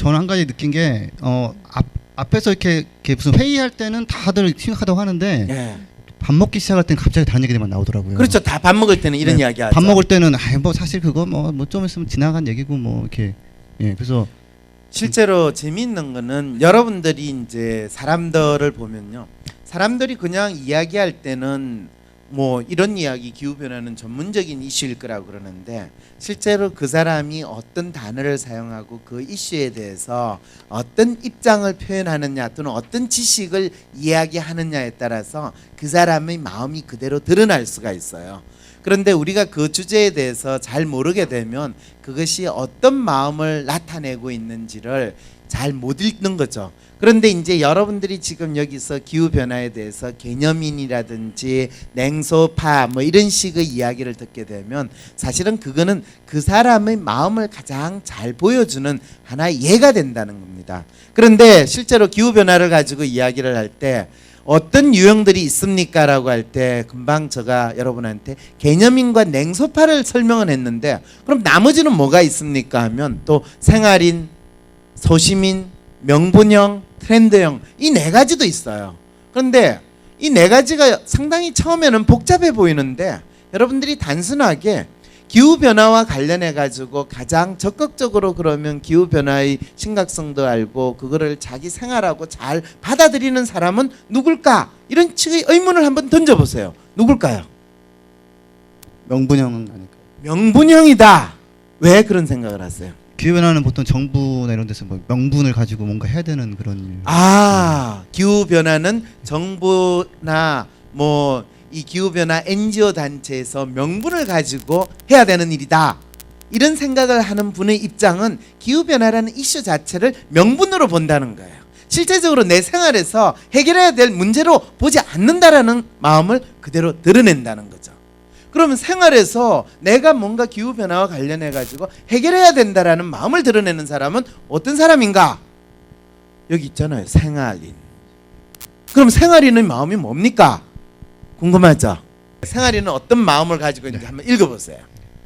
저는 한 가지 느낀 게 앞에서 이렇게 무슨 회의할 때는 다들 심각하다고 하는데 예. 밥 먹기 시작할 때는 갑자기 다른 얘기들만 나오더라고요. 그렇죠. 다 밥 먹을 때는 이런 네, 이야기하죠. 밥 먹을 때는 뭐 사실 그거 뭐 좀 있으면 지나간 얘기고 뭐 이렇게 그래서 실제로 재미있는 거는 여러분들이 이제 사람들을 보면요. 사람들이 그냥 이야기할 때는 뭐 이런 이야기 기후변화는 전문적인 이슈일 거라고 그러는데 실제로 그 사람이 어떤 단어를 사용하고 그 이슈에 대해서 어떤 입장을 표현하느냐 또는 어떤 지식을 이야기하느냐에 따라서 그 사람의 마음이 그대로 드러날 수가 있어요. 그런데 우리가 그 주제에 대해서 잘 모르게 되면 그것이 어떤 마음을 나타내고 있는지를 잘 못 읽는 거죠. 그런데 이제 여러분들이 지금 여기서 기후변화에 대해서 개념인이라든지 냉소파 뭐 이런 식의 이야기를 듣게 되면 사실은 그거는 그 사람의 마음을 가장 잘 보여주는 하나의 예가 된다는 겁니다. 그런데 실제로 기후변화를 가지고 이야기를 할 때 어떤 유형들이 있습니까? 라고 할 때 금방 제가 여러분한테 개념인과 냉소파를 설명을 했는데 그럼 나머지는 뭐가 있습니까? 하면 또 생활인, 소시민, 명분형, 트렌드형 이 네 가지도 있어요. 그런데 이 네 가지가 상당히 처음에는 복잡해 보이는데 여러분들이 단순하게 기후변화와 관련해 가지고 가장 적극적으로 그러면 기후변화의 심각성도 알고 그거를 자기 생활하고 잘 받아들이는 사람은 누굴까? 이런 식의 의문을 한번 던져보세요. 누굴까요? 명분형은 아닐까. 명분형이다. 왜 그런 생각을 하세요? 기후변화는 보통 정부나 이런 데서 뭐 명분을 가지고 뭔가 해야 되는 그런 일. 기후변화는 정부나 뭐 이 기후변화 NGO 단체에서 명분을 가지고 해야 되는 일이다. 이런 생각을 하는 분의 입장은 기후변화라는 이슈 자체를 명분으로 본다는 거예요. 실제적으로 내 생활에서 해결해야 될 문제로 보지 않는다라는 마음을 그대로 드러낸다는 거죠. 그러면 생활에서 내가 뭔가 기후변화와 관련해 가지고 해결해야 된다라는 마음을 드러내는 사람은 어떤 사람인가? 여기 있잖아요. 생활인. 그럼 생활인의 마음이 뭡니까? 궁금하죠? 생활인은 어떤 마음을 가지고 있는지 한번 읽어보세요.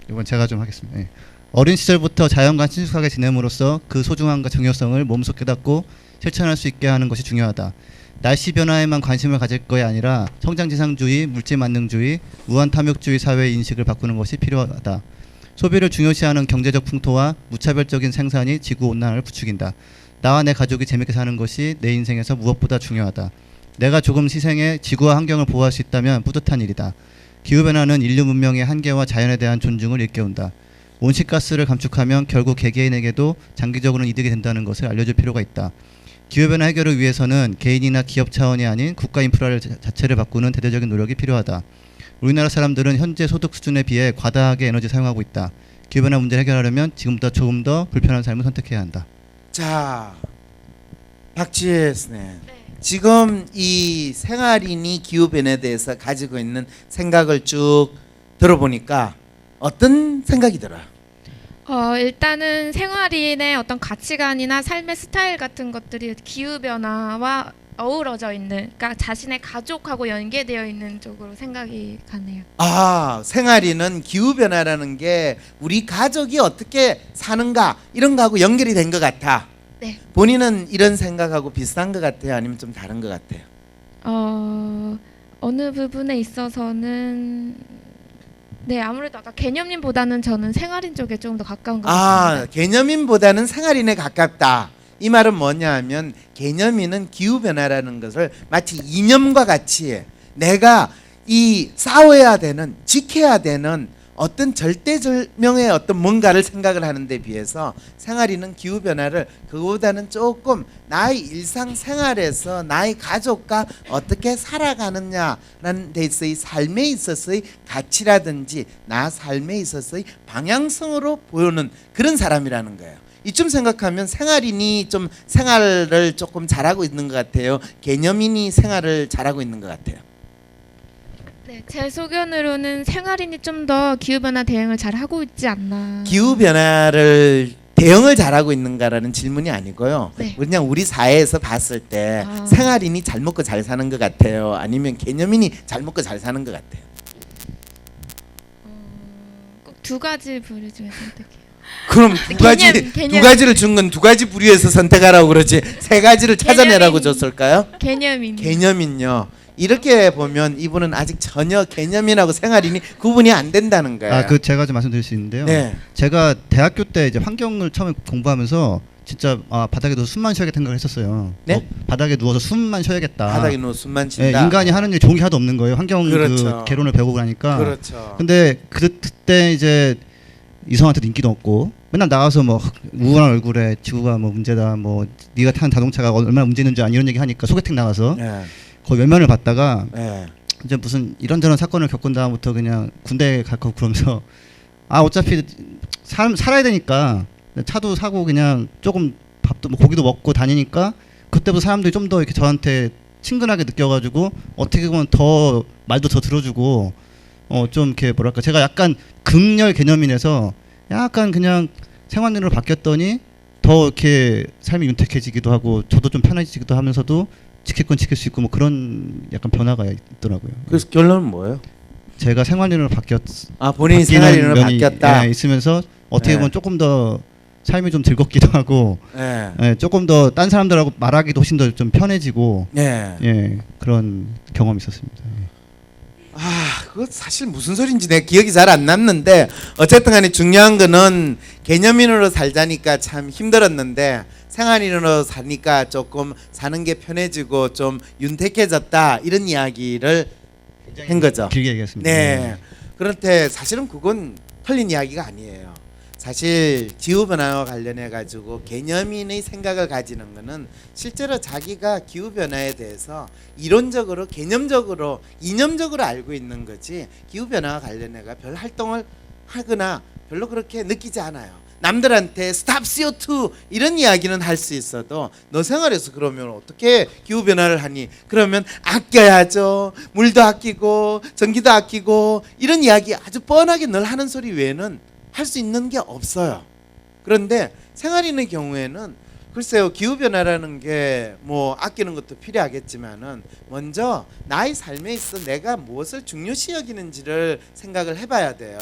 이번 제가 좀 하겠습니다. 어린 시절부터 자연과 친숙하게 지냄으로써 그 소중함과 중요성을 몸소 깨닫고 실천할 수 있게 하는 것이 중요하다. 날씨 변화에만 관심을 가질 것이 아니라 성장지상주의, 물질만능주의, 무한탐욕주의 사회의 인식을 바꾸는 것이 필요하다. 소비를 중요시하는 경제적 풍토와 무차별적인 생산이 지구온난화를 부추긴다. 나와 내 가족이 재밌게 사는 것이 내 인생에서 무엇보다 중요하다. 내가 조금 희생해 지구와 환경을 보호할 수 있다면 뿌듯한 일이다. 기후변화는 인류 문명의 한계와 자연에 대한 존중을 일깨운다. 온실가스를 감축하면 결국 개개인에게도 장기적으로는 이득이 된다는 것을 알려줄 필요가 있다. 기후변화 해결을 위해서는 개인이나 기업 차원이 아닌 국가 인프라를 자체를 바꾸는 대대적인 노력이 필요하다. 우리나라 사람들은 현재 소득 수준에 비해 과다하게 에너지 사용하고 있다. 기후변화 문제를 해결하려면 지금보다 조금 더 불편한 삶을 선택해야 한다. 자, 박지혜 선생님. 지금 이 생활인이 기후변화에 대해서 가지고 있는 생각을 쭉 들어보니까 어떤 생각이 들어요? 일단은 생활인의 어떤 가치관이나 삶의 스타일 같은 것들이 기후변화와 어우러져 있는, 그러니까 자신의 가족하고 연계되어 있는 쪽으로 생각이 가네요. 생활인은 기후변화라는 게 우리 가족이 어떻게 사는가 이런 거하고 연결이 된 것 같아. 네. 본인은 이런 생각하고 비슷한 것 같아요? 아니면 좀 다른 것 같아요? 어느 부분에 있어서는 네, 아무래도 아까 개념인보다는 저는 생활인 쪽에 조금 더 가까운 것 같습니다. 개념인보다는 생활인에 가깝다. 이 말은 뭐냐 하면 개념인은 기후변화라는 것을 마치 이념과 같이 내가 이 싸워야 되는, 지켜야 되는 어떤 절대절명의 어떤 뭔가를 생각을 하는 데 비해서 생활인은 기후변화를 그거보다는 조금 나의 일상생활에서 나의 가족과 어떻게 살아가느냐라는 데 있어의 삶에 있어서의 가치라든지 나 삶에 있어서의 방향성으로 보여는 그런 사람이라는 거예요. 이쯤 생각하면 생활인이 좀 생활을 조금 잘하고 있는 것 같아요. 개념인이 생활을 잘하고 있는 것 같아요. 네, 제 소견으로는 생활인이 좀 더 기후변화 대응을 잘 하고 있지 않나. 기후변화를 대응을 잘하고 있는가라는 질문이 아니고요. 네. 그냥 우리 사회에서 봤을 때 생활인이 잘 먹고 잘 사는 것 같아요? 아니면 개념인이 잘 먹고 잘 사는 것 같아요? 꼭 두 가지 부류 중에 선택해요. 그럼 두 개념. 가지를 준 건 두 가지 부류에서 선택하라고 그러지 세 가지를 찾아내라고 줬을까요? 개념입니다. 개념은요. 이렇게 보면 이분은 아직 전혀 개념이라고 생활이니 구분이 안 된다는 거예요. 아, 그 제가 좀 말씀드릴 수 있는데요. 네. 제가 대학교 때 이제 환경을 처음에 공부하면서 진짜 바닥에 누워서 숨만 쉬어야겠다 생각을 했었어요. 네? 바닥에 누워서 숨만 쉬어야겠다. 바닥에 누워 숨만 예, 쉰다. 인간이 하는 일 좋은 게 하나도 없는 거예요. 환경 그렇죠. 그 개론을 배우고 나니까. 그렇죠. 근데 그때 이제 이성한테도 인기도 없고 맨날 나와서 뭐 우울한 얼굴에 지구가 뭐 문제다, 뭐 네가 타는 자동차가 얼마나 문제 있는지 아니 이런 얘기 하니까 소개팅 나가서 네. 거의 외면을 받다가 네. 이제 무슨 이런저런 사건을 겪은 다음부터 그냥 군대 가고 그러면서 아 어차피 살아야 되니까 차도 사고 그냥 조금 밥도 뭐 고기도 먹고 다니니까 그때부터 사람들이 좀 더 이렇게 저한테 친근하게 느껴가지고 어떻게 보면 더 말도 더 들어주고 좀 이렇게 뭐랄까 제가 약간 극렬 개념인에서 약간 그냥 생활인으로 바뀌었더니 더 이렇게 삶이 윤택해지기도 하고 저도 좀 편해지기도 하면서도 지킬 건 지킬 수 있고 뭐 그런 약간 변화가 있더라고요. 그래서 결론은 뭐예요? 제가 생활인으로 아 본인이 바뀌는 생활인으로 면이, 바뀌었다. 있으면서 어떻게 네. 보면 조금 더 삶이 좀 즐겁기도 하고 네. 조금 더 딴 사람들하고 말하기도 훨씬 더 좀 편해지고 네. 그런 경험이 있었습니다. 그거 사실 무슨 소린지 내 기억이 잘 안 남는데 어쨌든 간에 중요한 거는 개념인으로 살자니까 참 힘들었는데 생활인으로 사니까 조금 사는 게 편해지고 좀 윤택해졌다 이런 이야기를 한 거죠. 길게 얘기했습니다. 네. 그런데 사실은 그건 틀린 이야기가 아니에요. 사실 기후변화와 관련해 가지고 개념인의 생각을 가지는 것은 실제로 자기가 기후변화에 대해서 이론적으로 개념적으로 이념적으로 알고 있는 거지 기후변화와 관련해가 별 활동을 하거나 별로 그렇게 느끼지 않아요. 남들한테 스탑 CO2 이런 이야기는 할 수 있어도 너 생활에서 그러면 어떻게 기후변화를 하니? 그러면 아껴야죠. 물도 아끼고 전기도 아끼고 이런 이야기 아주 뻔하게 늘 하는 소리 외에는 할 수 있는 게 없어요. 그런데 생활인의 경우에는 글쎄요 기후변화라는 게 뭐 아끼는 것도 필요하겠지만은 먼저 나의 삶에 있어 내가 무엇을 중요시 여기는지를 생각을 해봐야 돼요.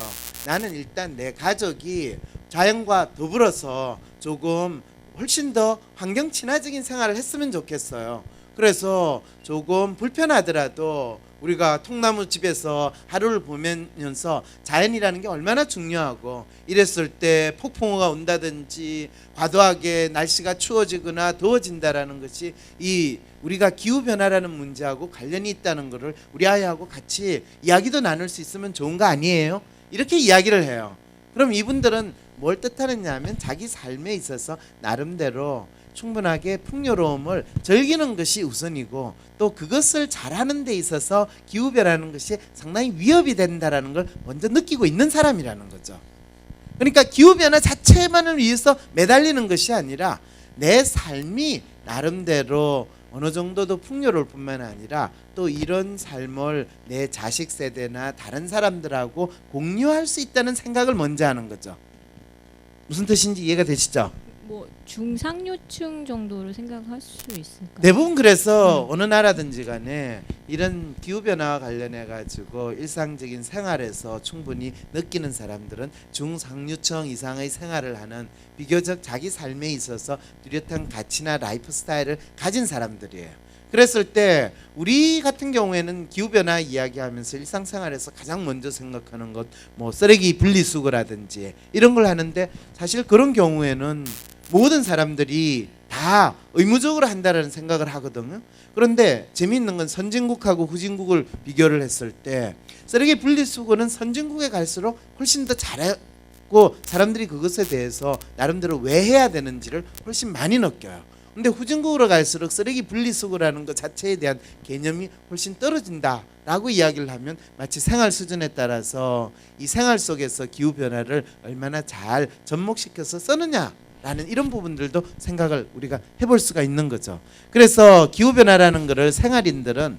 나는 일단 내 가족이 자연과 더불어서 조금 훨씬 더 환경 친화적인 생활을 했으면 좋겠어요. 그래서 조금 불편하더라도 우리가 통나무 집에서 하루를 보면서 자연이라는 게 얼마나 중요하고 이랬을 때 폭풍우가 온다든지 과도하게 날씨가 추워지거나 더워진다라는 것이 이 우리가 기후변화라는 문제하고 관련이 있다는 것을 우리 아이하고 같이 이야기도 나눌 수 있으면 좋은 거 아니에요? 이렇게 이야기를 해요. 그럼 이분들은 뭘 뜻하느냐 하면 자기 삶에 있어서 나름대로 충분하게 풍요로움을 즐기는 것이 우선이고 또 그것을 잘하는 데 있어서 기후변화라는 것이 상당히 위협이 된다라는 걸 먼저 느끼고 있는 사람이라는 거죠. 그러니까 기후변화 자체만을 위해서 매달리는 것이 아니라 내 삶이 나름대로 어느 정도도 풍요로울 뿐만 아니라 또 이런 삶을 내 자식 세대나 다른 사람들하고 공유할 수 있다는 생각을 먼저 하는 거죠. 무슨 뜻인지 이해가 되시죠? 뭐 중상류층 정도로 생각할 수 있을까요? 대부분 그래서 어느 나라든지 간에 이런 기후변화와 관련해 가지고 일상적인 생활에서 충분히 느끼는 사람들은 중상류층 이상의 생활을 하는 비교적 자기 삶에 있어서 뚜렷한 가치나 라이프 스타일을 가진 사람들이에요. 그랬을 때 우리 같은 경우에는 기후변화 이야기하면서 일상생활에서 가장 먼저 생각하는 것 뭐 쓰레기 분리수거라든지 이런 걸 하는데 사실 그런 경우에는 모든 사람들이 다 의무적으로 한다라는 생각을 하거든요. 그런데 재미있는 건 선진국하고 후진국을 비교를 했을 때 쓰레기 분리수거는 선진국에 갈수록 훨씬 더 잘하고 사람들이 그것에 대해서 나름대로 왜 해야 되는지를 훨씬 많이 느껴요. 근데 후진국으로 갈수록 쓰레기 분리수거라는 것 자체에 대한 개념이 훨씬 떨어진다라고 이야기를 하면 마치 생활 수준에 따라서 이 생활 속에서 기후변화를 얼마나 잘 접목시켜서 쓰느냐라는 이런 부분들도 생각을 우리가 해볼 수가 있는 거죠. 그래서 기후변화라는 것을 생활인들은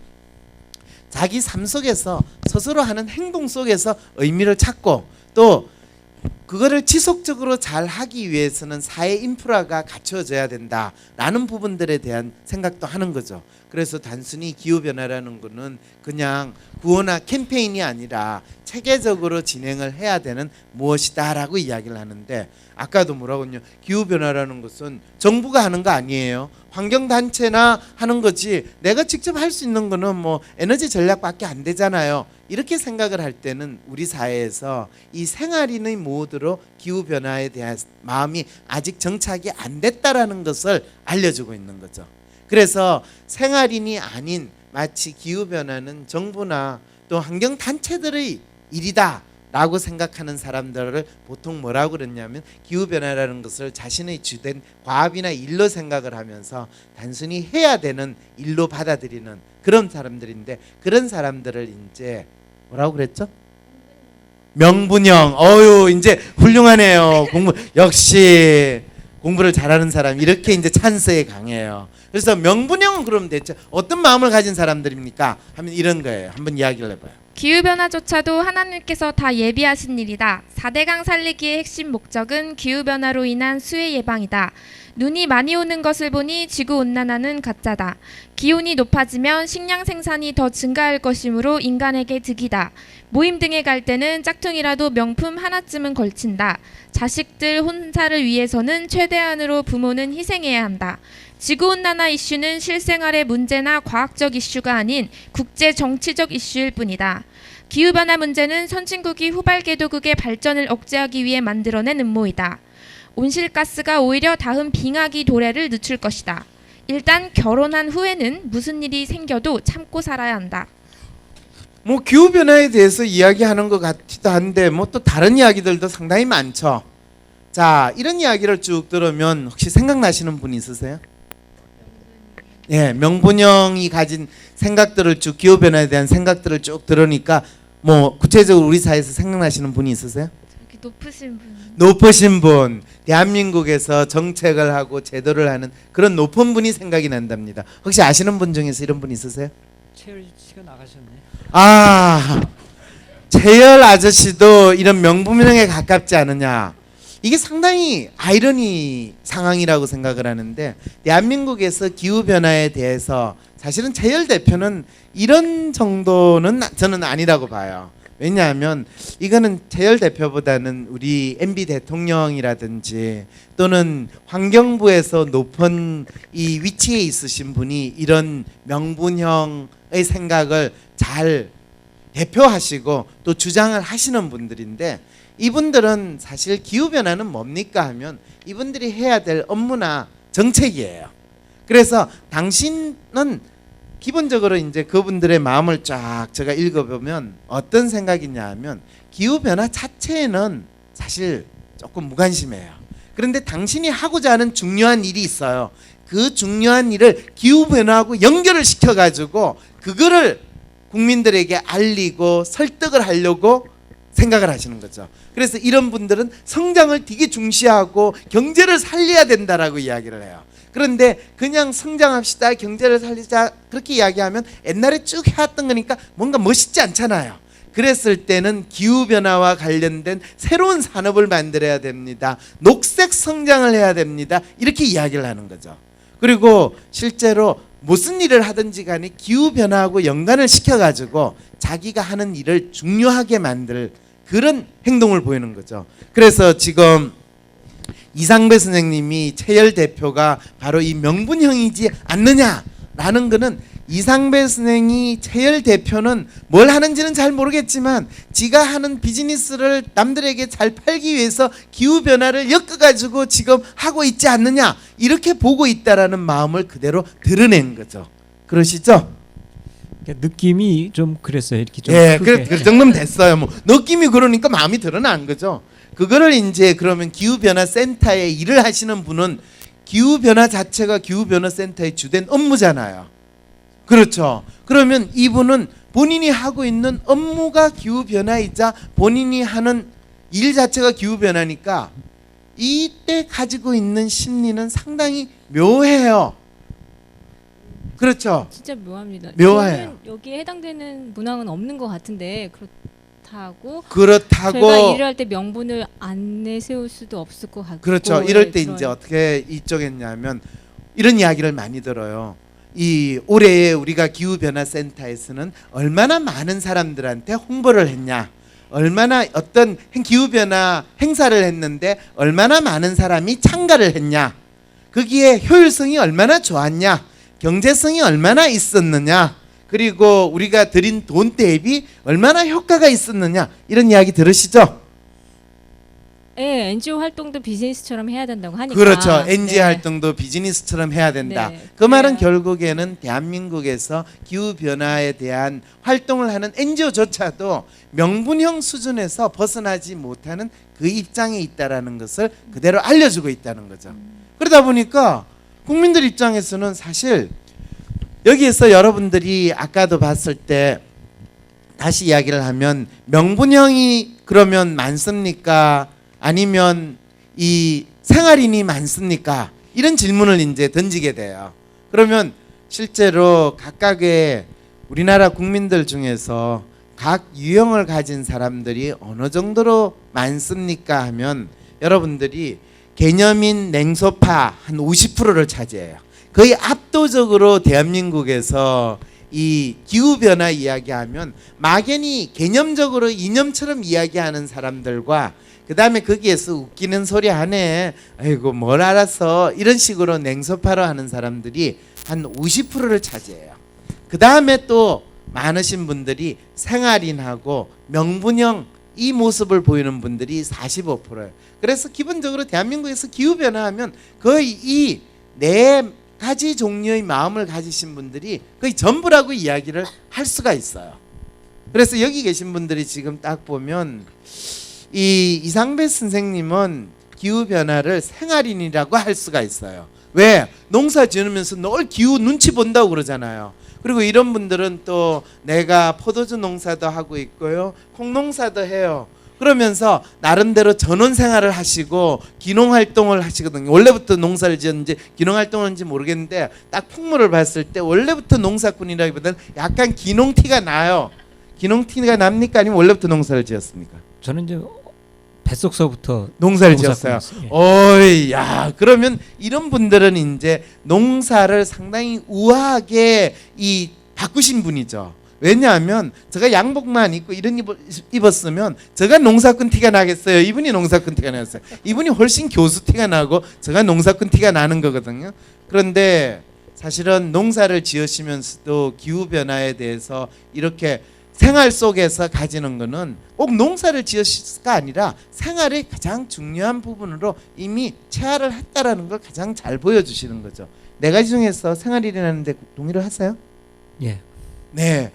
자기 삶 속에서 스스로 하는 행동 속에서 의미를 찾고 또 그거를 지속적으로 잘 하기 위해서는 사회 인프라가 갖춰져야 된다라는 부분들에 대한 생각도 하는 거죠. 그래서 단순히 기후변화라는 거는 그냥 구호나 캠페인이 아니라 체계적으로 진행을 해야 되는 무엇이다라고 이야기를 하는데, 아까도 뭐라고 했냐, 기후변화라는 것은 정부가 하는 거 아니에요. 환경단체나 하는 거지 내가 직접 할 수 있는 거는 뭐 에너지 전략밖에 안 되잖아요. 이렇게 생각을 할 때는 우리 사회에서 이 생활인의 모드로 기후변화에 대한 마음이 아직 정착이 안 됐다라는 것을 알려주고 있는 거죠. 그래서 생활인이 아닌 마치 기후변화는 정부나 또 환경단체들의 일이다 라고 생각하는 사람들을 보통 뭐라고 그러냐면 기후변화라는 것을 자신의 주된 과업이나 일로 생각을 하면서 단순히 해야 되는 일로 받아들이는 그런 사람들인데, 그런 사람들을 이제 뭐라고 그랬죠? 명분형. 어유 이제 훌륭하네요. 공부 역시 공부를 잘하는 사람 이렇게 이제 찬스에 강해요. 그래서 명분형은 그러면 대체 어떤 마음을 가진 사람들입니까? 하면 이런 거예요. 한번 이야기를 해봐요. 기후변화조차도 하나님께서 다 예비하신 일이다. 4대강 살리기의 핵심 목적은 기후변화로 인한 수해 예방이다. 눈이 많이 오는 것을 보니 지구온난화는 가짜다. 기온이 높아지면 식량 생산이 더 증가할 것이므로 인간에게 득이다. 모임 등에 갈 때는 짝퉁이라도 명품 하나쯤은 걸친다. 자식들 혼사를 위해서는 최대한으로 부모는 희생해야 한다. 지구온난화 이슈는 실생활의 문제나 과학적 이슈가 아닌 국제 정치적 이슈일 뿐이다. 기후변화 문제는 선진국이 후발개도국의 발전을 억제하기 위해 만들어낸 음모이다. 온실가스가 오히려 다음 빙하기 도래를 늦출 것이다. 일단 결혼한 후에는 무슨 일이 생겨도 참고 살아야 한다. 뭐 기후변화에 대해서 이야기하는 것 같기도 한데 뭐 또 다른 이야기들도 상당히 많죠. 자, 이런 이야기를 쭉 들으면 혹시 생각나시는 분 있으세요? 예, 명분형이 가진 생각들을 쭉, 기후변화에 대한 생각들을 쭉 들으니까 뭐 구체적으로 우리 사회에서 생각나시는 분이 있으세요? 저기 높으신 분. 높으신 분, 대한민국에서 정책을 하고 제도를 하는 그런 높은 분이 생각이 난답니다. 혹시 아시는 분 중에서 이런 분 있으세요? 최열 씨가 나가셨네. 아, 최열 아저씨도 이런 명분형에 가깝지 않느냐. 이게 상당히 아이러니 상황이라고 생각을 하는데, 대한민국에서 기후변화에 대해서 사실은 최열 대표는 이런 정도는 저는 아니라고 봐요. 왜냐하면 이거는 최열 대표보다는 우리 MB 대통령이라든지 또는 환경부에서 높은 이 위치에 있으신 분이 이런 명분형의 생각을 잘 대표하시고 또 주장을 하시는 분들인데, 이분들은 사실 기후변화는 뭡니까 하면 이분들이 해야 될 업무나 정책이에요. 그래서 당신은 기본적으로 이제 그분들의 마음을 쫙 제가 읽어보면 어떤 생각이냐 하면 기후변화 자체에는 사실 조금 무관심해요. 그런데 당신이 하고자 하는 중요한 일이 있어요. 그 중요한 일을 기후변화하고 연결을 시켜가지고 그거를 국민들에게 알리고 설득을 하려고 생각을 하시는 거죠. 그래서 이런 분들은 성장을 되게 중시하고 경제를 살려야 된다라고 이야기를 해요. 그런데 그냥 성장합시다, 경제를 살리자 그렇게 이야기하면 옛날에 쭉 해왔던 거니까 뭔가 멋있지 않잖아요. 그랬을 때는 기후변화와 관련된 새로운 산업을 만들어야 됩니다. 녹색 성장을 해야 됩니다. 이렇게 이야기를 하는 거죠. 그리고 실제로 무슨 일을 하든지 간에 기후변화하고 연관을 시켜가지고 자기가 하는 일을 중요하게 만들 그런 행동을 보이는 거죠. 그래서 지금 이상배 선생님이 최열 대표가 바로 이 명분형이지 않느냐라는 거는, 이상배 선생이 최열 대표는 뭘 하는지는 잘 모르겠지만 지가 하는 비즈니스를 남들에게 잘 팔기 위해서 기후변화를 엮어가지고 지금 하고 있지 않느냐, 이렇게 보고 있다라는 마음을 그대로 드러낸 거죠. 그러시죠? 그러니까 느낌이 좀 그랬어요. 이렇게 좀 예, 크게. 그 정도면 됐어요. 뭐 느낌이 그러니까 마음이 드러난 거죠. 그거를 이제 그러면 기후변화 센터에 일을 하시는 분은 기후변화 자체가 기후변화 센터의 주된 업무잖아요. 그렇죠. 그러면 이분은 본인이 하고 있는 업무가 기후변화이자 본인이 하는 일 자체가 기후변화니까 이때 가지고 있는 심리는 상당히 묘해요. 그렇죠. 진짜 묘합니다. 묘해요. 저는 여기에 해당되는 문항은 없는 것 같은데 그렇다고 그렇다고 저희가 일을 할 때 명분을 안 내세울 수도 없을 것 같고 그렇죠. 이럴 때 그런- 이제 어떻게 이쪽 했냐면 이런 이야기를 많이 들어요. 이 올해 우리가 기후변화센터에서는 얼마나 많은 사람들한테 홍보를 했냐, 얼마나 어떤 기후변화 행사를 했는데 얼마나 많은 사람이 참가를 했냐, 거기에 효율성이 얼마나 좋았냐, 경제성이 얼마나 있었느냐, 그리고 우리가 들인 돈 대비 얼마나 효과가 있었느냐, 이런 이야기 들으시죠? 예, NGO 활동도 비즈니스처럼 해야 된다고 하니까 그렇죠. NG 네. 활동도 비즈니스처럼 해야 된다. 네. 그 말은 네. 결국에는 대한민국에서 기후 변화에 대한 활동을 하는 NGO조차도 명분형 수준에서 벗어나지 못하는 그 입장에 있다라는 것을 그대로 알려주고 있다는 거죠. 그러다 보니까 국민들 입장에서는 사실 여기에서 여러분들이 아까도 봤을 때 다시 이야기를 하면 명분형이 그러면 많습니까? 아니면 이 생활인이 많습니까? 이런 질문을 이제 던지게 돼요. 그러면 실제로 각각의 우리나라 국민들 중에서 각 유형을 가진 사람들이 어느 정도로 많습니까? 하면 여러분들이 개념인 냉소파 한 50%를 차지해요. 거의 압도적으로 대한민국에서 이 기후변화 이야기하면 막연히 개념적으로 이념처럼 이야기하는 사람들과 그 다음에 거기에서 웃기는 소리 하네, 아이고 뭘 알아서, 이런 식으로 냉소파로 하는 사람들이 한 50%를 차지해요. 그 다음에 또 많으신 분들이 생활인하고 명분형 이 모습을 보이는 분들이 45%예요. 그래서 기본적으로 대한민국에서 기후변화하면 거의 이 네 가지 종류의 마음을 가지신 분들이 거의 전부라고 이야기를 할 수가 있어요. 그래서 여기 계신 분들이 지금 딱 보면 이 이상배 선생님은 기후변화를 생활인이라고 할 수가 있어요. 왜? 농사 지으면서 늘 기후 눈치 본다고 그러잖아요. 그리고 이런 분들은 또 내가 포도주 농사도 하고 있고요, 콩농사도 해요. 그러면서 나름대로 전원 생활을 하시고 기농 활동을 하시거든요. 원래부터 농사를 지었는지 기농 활동을 했는지 모르겠는데 딱 풍물을 봤을 때 원래부터 농사꾼이라기보다는 약간 기농 티가 나요. 기농 티가 납니까? 아니면 원래부터 농사를 지었습니까? 저는 이제 뱃속서부터 농사를 지었어요. 농사꾼이었어요. 예. 어이, 야, 그러면 이런 분들은 이제 농사를 상당히 우아하게 이 바꾸신 분이죠. 왜냐하면 제가 양복만 입고 이런 입었으면 제가 농사꾼 티가 나겠어요? 이분이 농사꾼 티가 나겠어요? 이분이 훨씬 교수 티가 나고 제가 농사꾼 티가 나는 거거든요. 그런데 사실은 농사를 지으시면서도 기후변화에 대해서 이렇게 생활 속에서 가지는 거는 꼭 농사를 지으시가 아니라 생활의 가장 중요한 부분으로 이미 체화를 했다라는 걸 가장 잘 보여주시는 거죠. 네 가지 중에서 생활이라는데 동의를 하세요? 예. 네.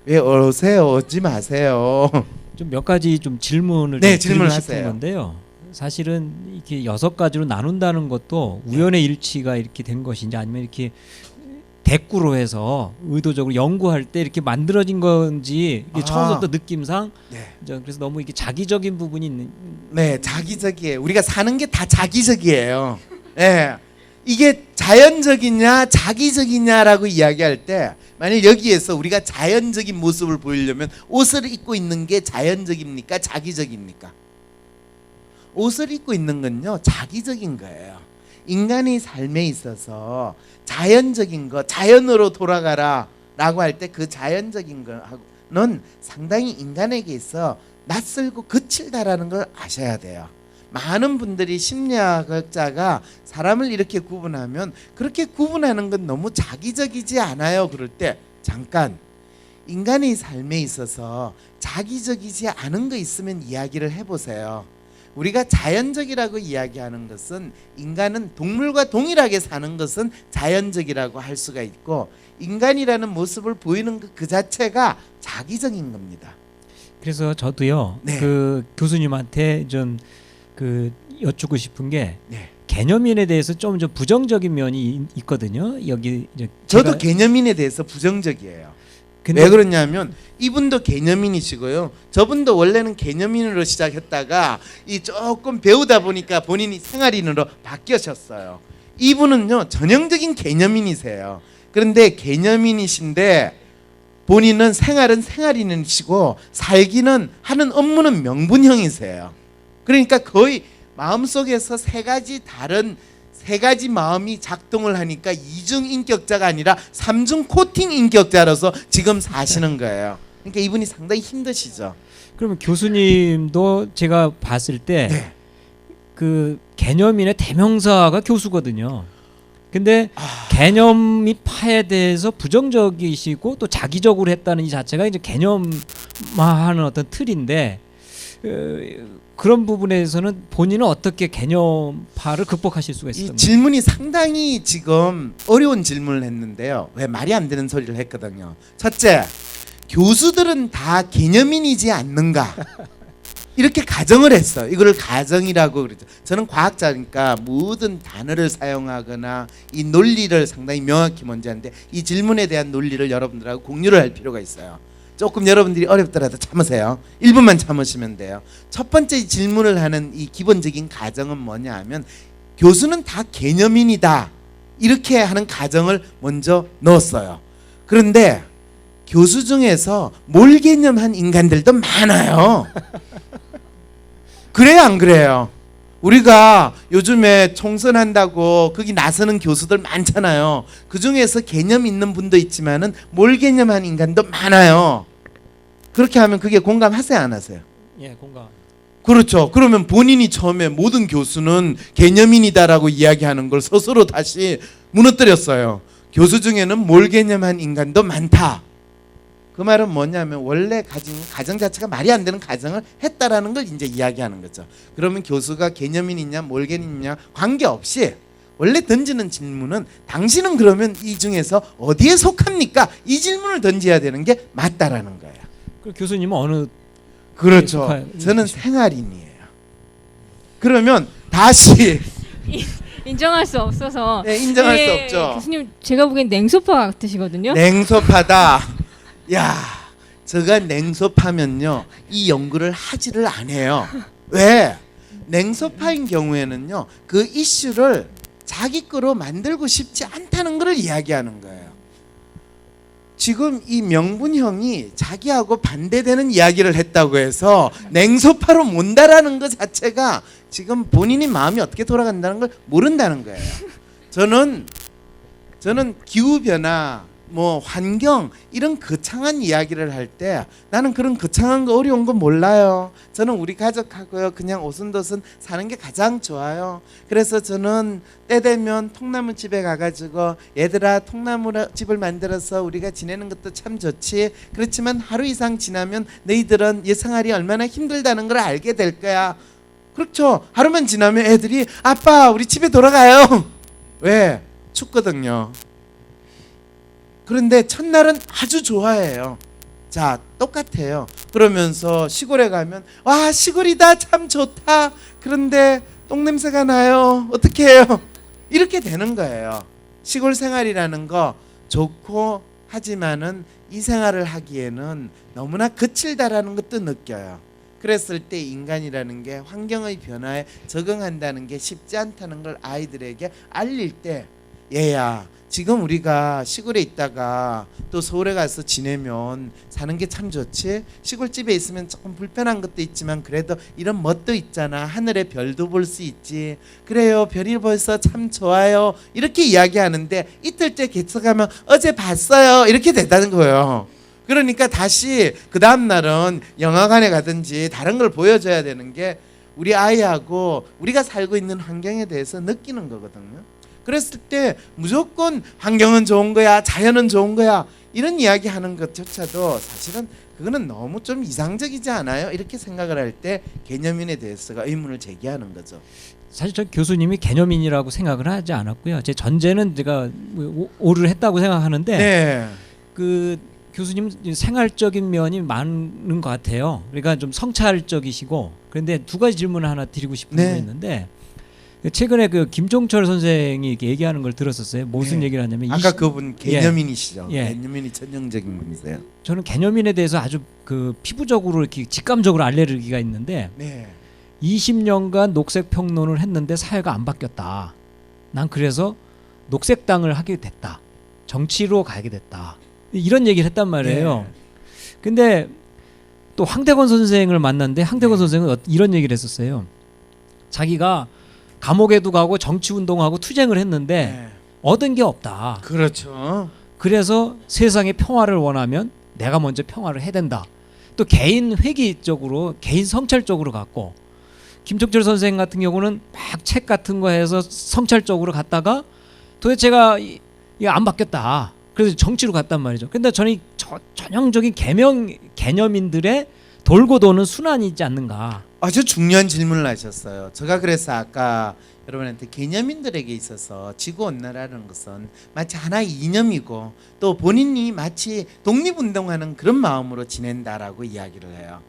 왜 오세요? 오지 마세요. 좀 몇 가지 좀 질문을 네, 좀 질문을 드리고 싶은 하세요. 건데요. 사실은 이렇게 6가지로 나눈다는 것도 우연의 일치가 이렇게 된 것인지 아니면 이렇게 대꾸로 해서 의도적으로 연구할 때 이렇게 만들어진 건지 이게 아. 처음부터 느낌상 네. 그래서 너무 이게 자기적인 부분이 있는. 네, 자기적이에요. 우리가 사는 게 다 자기적이에요. 네. 이게 자연적이냐 자기적이냐라고 이야기할 때 만약 여기에서 우리가 자연적인 모습을 보이려면 옷을 입고 있는 게 자연적입니까? 자기적입니까? 옷을 입고 있는 건요 자기적인 거예요. 인간의 삶에 있어서 자연적인 거, 자연으로 돌아가라 라고 할 때 그 자연적인 거는 상당히 인간에게 있어 낯설고 거칠다라는 걸 아셔야 돼요. 많은 분들이 심리학자가 사람을 이렇게 구분하면 그렇게 구분하는 건 너무 자기적이지 않아요? 그럴 때 잠깐 인간의 삶에 있어서 자기적이지 않은 거 있으면 이야기를 해보세요. 우리가 자연적이라고 이야기하는 것은 인간은 동물과 동일하게 사는 것은 자연적이라고 할 수가 있고 인간이라는 모습을 보이는 그 자체가 자기적인 겁니다. 그래서 저도요. 네. 그 교수님한테 좀 그 여쭙고 싶은 게 네. 개념인에 대해서 좀 부정적인 면이 있거든요. 여기 이제 저도 제가- 개념인에 대해서 부정적이에요. 근데 왜 그러냐면 이분도 개념인이시고요. 저분도 원래는 개념인으로 시작했다가 이 조금 배우다 보니까 본인이 생활인으로 바뀌셨어요. 이분은요 전형적인 개념인이세요. 그런데 개념인이신데 본인은 생활은 생활인이시고 살기는 하는 업무는 명분형이세요. 그러니까 거의 마음속에서 세 가지 마음이 작동을 하니까 이중 인격자가 아니라 삼중 코팅 인격자로서 지금 사시는 거예요. 그러니까 이분이 상당히 힘드시죠. 그러면 교수님도 제가 봤을 때 네. 그 개념인의 대명사가 교수거든요. 근데 개념이 파에대해서 부정적이시고 또 자기적으로 했다는 이 자체가 이제 개념화하는 어떤 틀인데 그런 부분에서는 본인은 어떻게 개념파를 극복하실 수가 이 있습니까? 질문이 상당히 지금 어려운 질문을 했는데요. 왜 말이 안 되는 소리를 했거든요. 첫째, 교수들은 다 개념인이지 않는가? 이렇게 가정을 했어요. 이거를 가정이라고 그러죠. 저는 과학자니까 모든 단어를 사용하거나 이 논리를 상당히 명확히 먼저 하는데 이 질문에 대한 논리를 여러분들하고 공유를 할 필요가 있어요. 조금 여러분들이 어렵더라도 참으세요. 1분만 참으시면 돼요. 첫 번째 질문을 하는 이 기본적인 가정은 뭐냐 하면 교수는 다 개념인이다. 이렇게 하는 가정을 먼저 넣었어요. 그런데 교수 중에서 몰개념한 인간들도 많아요. 그래요, 안 그래요? 우리가 요즘에 총선한다고 거기 나서는 교수들 많잖아요. 그 중에서 개념 있는 분도 있지만은 몰개념한 인간도 많아요. 그렇게 하면 그게 공감하세요, 안 하세요? 예, 공감. 그렇죠. 그러면 본인이 처음에 모든 교수는 개념인이다라고 이야기하는 걸 스스로 다시 무너뜨렸어요. 교수 중에는 몰개념한 인간도 많다. 그 말은 뭐냐면 원래 가정 자체가 말이 안 되는 가정을 했다라는 걸 이제 이야기하는 거죠. 그러면 교수가 개념인이냐 몰개념이냐 관계없이 원래 던지는 질문은 당신은 그러면 이 중에서 어디에 속합니까? 이 질문을 던져야 되는 게 맞다라는 거예요. 그 교수님은 어느 그렇죠. 저는 생활인이에요. 그러면 다시 인정할 수 없어서 네, 인정할 수 예, 없죠. 교수님 제가 보기엔 냉소파 같으시거든요. 냉소파다. 야, 제가 냉소파면요 이 연구를 하지를 안 해요. 왜? 냉소파인 경우에는요 그 이슈를 자기 거로 만들고 싶지 않다는 것을 이야기하는 거예요. 지금 이 명분형이 자기하고 반대되는 이야기를 했다고 해서 냉소파로 몬다라는 것 자체가 지금 본인이 마음이 어떻게 돌아간다는 걸 모른다는 거예요. 저는 기후변화 뭐 환경 이런 거창한 이야기를 할 때 나는 그런 거창한 거 어려운 거 몰라요. 저는 우리 가족하고요 그냥 오순도순 사는 게 가장 좋아요. 그래서 저는 때 되면 통나무 집에 가가지고 얘들아 통나무 집을 만들어서 우리가 지내는 것도 참 좋지. 그렇지만 하루 이상 지나면 너희들은 예생활이 얼마나 힘들다는 걸 알게 될 거야. 그렇죠. 하루만 지나면 애들이 아빠 우리 집에 돌아가요. 왜? 춥거든요. 그런데 첫날은 아주 좋아해요. 자, 똑같아요. 그러면서 시골에 가면 와 시골이다 참 좋다. 그런데 똥냄새가 나요. 어떻게 해요? 이렇게 되는 거예요. 시골 생활이라는 거 좋고 하지만은 이 생활을 하기에는 너무나 거칠다라는 것도 느껴요. 그랬을 때 인간이라는 게 환경의 변화에 적응한다는 게 쉽지 않다는 걸 아이들에게 알릴 때 얘야 지금 우리가 시골에 있다가 또 서울에 가서 지내면 사는 게 참 좋지. 시골집에 있으면 조금 불편한 것도 있지만 그래도 이런 멋도 있잖아. 하늘의 별도 볼 수 있지. 그래요 별이 벌써 참 좋아요. 이렇게 이야기하는데 이틀째 개척하면 어제 봤어요 이렇게 됐다는 거예요. 그러니까 다시 그 다음 날은 영화관에 가든지 다른 걸 보여줘야 되는 게 우리 아이하고 우리가 살고 있는 환경에 대해서 느끼는 거거든요. 그랬을 때 무조건 환경은 좋은 거야 자연은 좋은 거야 이런 이야기 하는 것조차도 사실은 그거는 너무 좀 이상적이지 않아요? 이렇게 생각을 할 때 개념인에 대해서가 의문을 제기하는 거죠. 사실 저 교수님이 개념인이라고 생각을 하지 않았고요. 제 전제는 제가 오를 했다고 생각하는데 네. 그 교수님 생활적인 면이 많은 것 같아요. 그러니까 좀 성찰적이시고 그런데 두 가지 질문을 하나 드리고 싶은 게 있는데 최근에 그 김종철 선생이 이렇게 얘기하는 걸 들었었어요. 무슨 얘기를 하냐면 아까 그분 개념인이시죠. 예. 개념인이 전형적인 분이세요. 저는 개념인에 대해서 아주 그 피부적으로 이렇게 직감적으로 알레르기가 있는데 네. 20년간 녹색 평론을 했는데 사회가 안 바뀌었다. 난 그래서 녹색당을 하게 됐다. 정치로 가게 됐다. 이런 얘기를 했단 말이에요. 예. 근데 또 황태권 선생을 만났는데 황태권 선생은 이런 얘기를 했었어요. 자기가 감옥에도 가고 정치 운동하고 투쟁을 했는데 예. 얻은 게 없다. 그렇죠. 그래서 세상의 평화를 원하면 내가 먼저 평화를 해야 된다. 또 개인 회귀 쪽으로, 개인 성찰 쪽으로 갔고, 김종철 선생 같은 경우는 막 책 같은 거 해서 성찰 쪽으로 갔다가 도대체가 이게 안 바뀌었다. 그래서 정치로 갔단 말이죠. 근데 저는 전형적인 개념인들의 돌고 도는 순환이지 않는가. 아주 중요한 질문을 하셨어요. 제가 그래서 아까 여러분한테 개념인들에게 있어서 지구온난화라는 것은 마치 하나의 이념이고 또 본인이 마치 독립운동하는 그런 마음으로 지낸다라고 이야기를 해요.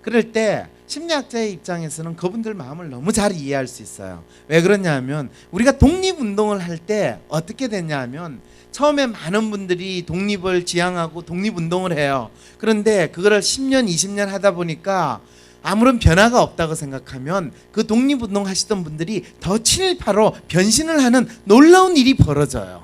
그럴 때 심리학자의 입장에서는 그분들 마음을 너무 잘 이해할 수 있어요. 왜 그러냐면 우리가 독립운동을 할 때 어떻게 됐냐면 처음에 많은 분들이 독립을 지향하고 독립운동을 해요. 그런데 그거를 10년, 20년 하다 보니까 아무런 변화가 없다고 생각하면 그 독립운동 하시던 분들이 더 친일파로 변신을 하는 놀라운 일이 벌어져요.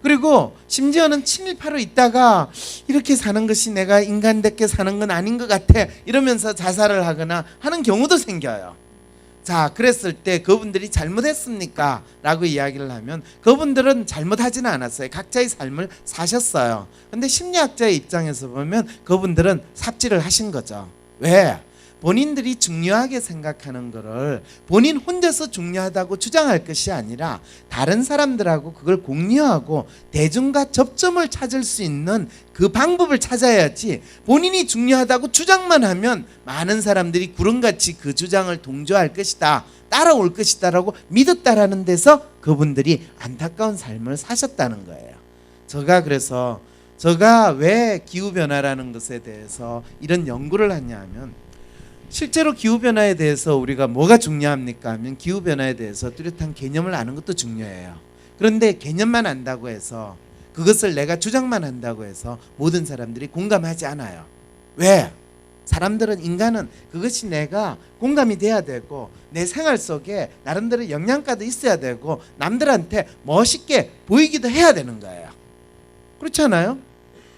그리고 심지어는 친일파로 있다가 이렇게 사는 것이 내가 인간답게 사는 건 아닌 것 같아 이러면서 자살을 하거나 하는 경우도 생겨요. 자, 그랬을 때 그분들이 잘못했습니까? 라고 이야기를 하면 그분들은 잘못하지는 않았어요. 각자의 삶을 사셨어요. 근데 심리학자의 입장에서 보면 그분들은 삽질을 하신 거죠. 왜? 본인들이 중요하게 생각하는 거를 본인 혼자서 중요하다고 주장할 것이 아니라 다른 사람들하고 그걸 공유하고 대중과 접점을 찾을 수 있는 그 방법을 찾아야지 본인이 중요하다고 주장만 하면 많은 사람들이 구름같이 그 주장을 동조할 것이다, 따라올 것이다라고 믿었다라는 데서 그분들이 안타까운 삶을 사셨다는 거예요. 제가 왜 기후변화라는 것에 대해서 이런 연구를 하냐면 실제로 기후변화에 대해서 우리가 뭐가 중요합니까 하면 기후변화에 대해서 뚜렷한 개념을 아는 것도 중요해요. 그런데 개념만 안다고 해서 그것을 내가 주장만 한다고 해서 모든 사람들이 공감하지 않아요. 왜? 사람들은, 인간은 그것이 내가 공감이 돼야 되고 내 생활 속에 나름대로 영양가도 있어야 되고 남들한테 멋있게 보이기도 해야 되는 거예요. 그렇지 않아요?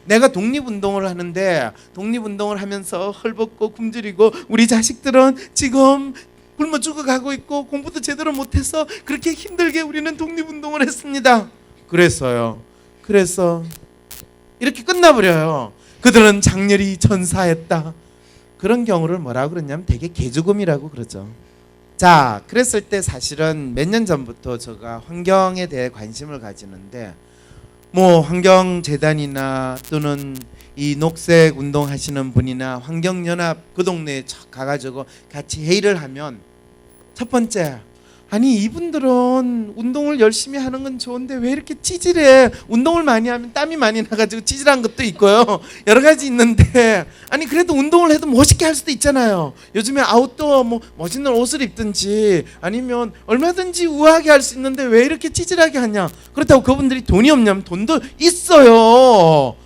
내가 독립운동을 하는데 독립운동을 하면서 헐벗고 굶주리고 우리 자식들은 지금 굶어 죽어가고 있고 공부도 제대로 못해서 그렇게 힘들게 우리는 독립운동을 했습니다. 그래서 이렇게 끝나버려요. 그들은 장렬히 전사했다. 그런 경우를 뭐라고 그러냐면 되게 개죽음이라고 그러죠. 자, 그랬을 때 사실은 몇 년 전부터 제가 환경에 대해 관심을 가지는데 뭐 환경재단이나 또는 이 녹색 운동 하시는 분이나 환경연합 그 동네에 가가지고 같이 회의를 하면 첫 번째, 아니 이분들은 운동을 열심히 하는 건 좋은데 왜 이렇게 찌질해? 운동을 많이 하면 땀이 많이 나가지고 찌질한 것도 있고요. 여러 가지 있는데 아니 그래도 운동을 해도 멋있게 할 수도 있잖아요. 요즘에 아웃도어 뭐 멋있는 옷을 입든지 아니면 얼마든지 우아하게 할 수 있는데 왜 이렇게 찌질하게 하냐? 그렇다고 그분들이 돈이 없냐면 돈도 있어요.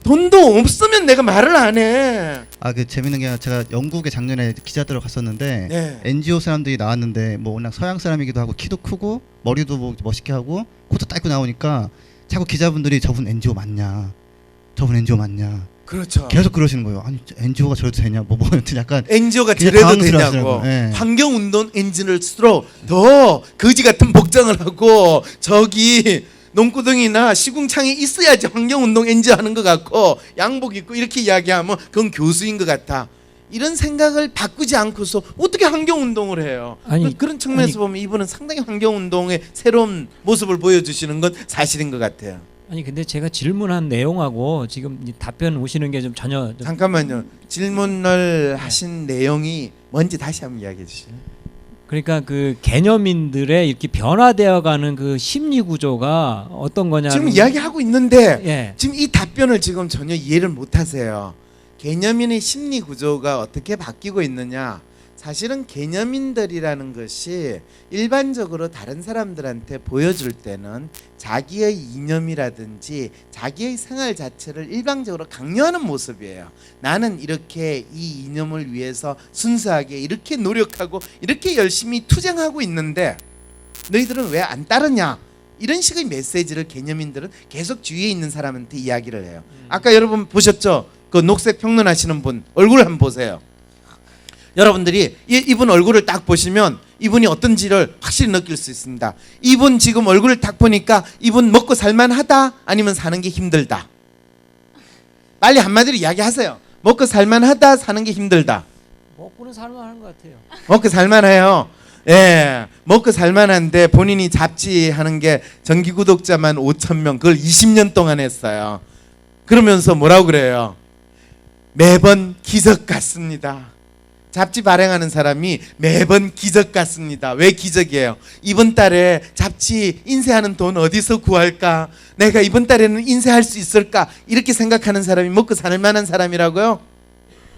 돈도 없으면 내가 말을 안 해. 그 재밌는 게 제가 영국에 작년에 기자들로 갔었는데 네. NGO 사람들이 나왔는데 뭐 워낙 서양 사람이기도 하고 키도 크고 머리도 뭐 멋있게 하고 코도 짧고 나오니까 자꾸 기자분들이 저분 NGO 맞냐? 저분 NGO 맞냐? 그렇죠. 계속 그러시는 거예요. 아니 NGO가 저래도 되냐? 뭐 약간 NGO가 그냥 저래도 당황스러워하시더라고요. 되냐고. 예. 환경운동 엔진을수록 더 거지 같은 복장을 하고 저기 농구동이나 시궁창에 있어야지 환경운동 엔진 하는 것 같고 양복 입고 이렇게 이야기하면 그건 교수인 것 같아. 이런 생각을 바꾸지 않고서 어떻게 환경운동을 해요? 아니, 그런 측면에서 보면 이분은 상당히 환경운동의 새로운 모습을 보여주시는 건 사실인 것 같아요. 아니 근데 제가 질문한 내용하고 지금 이 답변 오시는 게 좀 전혀 잠깐만요. 질문을 하신 내용이 뭔지 다시 한번 이야기해 주실래요? 그러니까 그 개념인들의 이렇게 변화되어가는 그 심리 구조가 어떤 거냐 지금 이야기하고 있는데 예. 지금 이 답변을 지금 전혀 이해를 못 하세요. 개념인의 심리 구조가 어떻게 바뀌고 있느냐? 사실은 개념인들이라는 것이 일반적으로 다른 사람들한테 보여줄 때는 자기의 이념이라든지 자기의 생활 자체를 일방적으로 강요하는 모습이에요. 나는 이렇게 이 이념을 위해서 순수하게 이렇게 노력하고 이렇게 열심히 투쟁하고 있는데 너희들은 왜 안 따르냐? 이런 식의 메시지를 개념인들은 계속 주위에 있는 사람한테 이야기를 해요. 아까 여러분 보셨죠? 그 녹색 평론하시는 분 얼굴 한번 보세요. 여러분들이 이분 얼굴을 딱 보시면 이분이 어떤지를 확실히 느낄 수 있습니다. 이분 지금 얼굴을 딱 보니까 이분 먹고 살만하다 아니면 사는 게 힘들다. 빨리 한마디로 이야기하세요. 먹고 살만하다, 사는 게 힘들다. 먹고는 살만한 것 같아요. 먹고 살만해요. 예, 먹고 살만한데 본인이 잡지하는 게 정기 구독자만 5,000명, 그걸 20년 동안 했어요. 그러면서 뭐라고 그래요? 매번 기적 같습니다. 잡지 발행하는 사람이 매번 기적 같습니다. 왜 기적이에요? 이번 달에 잡지 인쇄하는 돈 어디서 구할까? 내가 이번 달에는 인쇄할 수 있을까? 이렇게 생각하는 사람이 먹고 살 만한 사람이라고요?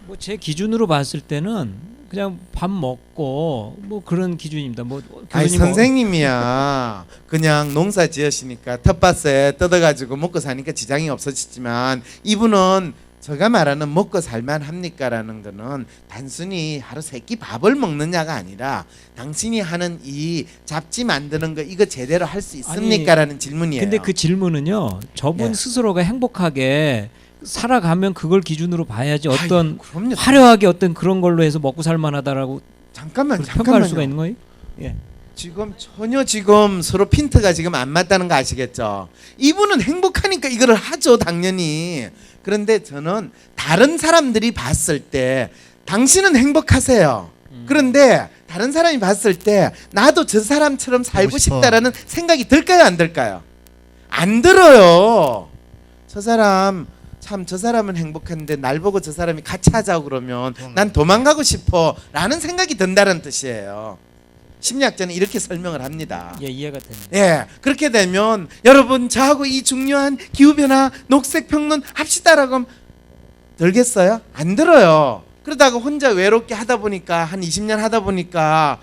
뭐 제 기준으로 봤을 때는 그냥 밥 먹고 뭐 그런 기준입니다. 뭐 아니 교수님 선생님이야 그냥 농사 지으시니까 텃밭에 뜯어가지고 먹고 사니까 지장이 없어지지만 이분은 제가 말하는 먹고 살만합니까라는 거는 단순히 하루 세 끼 밥을 먹느냐가 아니라 당신이 하는 이 잡지 만드는 거 이거 제대로 할 수 있습니까라는 질문이에요. 근데 그 질문은요. 저분 예. 스스로가 행복하게 살아가면 그걸 기준으로 봐야지 어떤 아이고, 그럼요. 화려하게 어떤 그런 걸로 해서 먹고 살만하다라고 평가할 수가 잠깐만요. 있는 거예요? 예. 지금 전혀 지금 서로 핀트가 지금 안 맞다는 거 아시겠죠? 이분은 행복하니까 이거를 하죠, 당연히. 그런데 저는 다른 사람들이 봤을 때 당신은 행복하세요. 그런데 다른 사람이 봤을 때 나도 저 사람처럼 살고 싶어. 싶다라는 생각이 들까요, 안 들까요? 안 들어요. 저 사람 참 저 사람은 행복한데 날 보고 저 사람이 같이 하자고 그러면 난 도망가고 싶어라는 생각이 든다는 뜻이에요. 심리학자는 이렇게 설명을 합니다. 예, 이해가 됩니다. 예, 그렇게 되면 여러분 저하고 이 중요한 기후변화 녹색 평론 합시다라고 하면 들겠어요? 안 들어요. 그러다가 혼자 외롭게 하다 보니까 한 20년 하다 보니까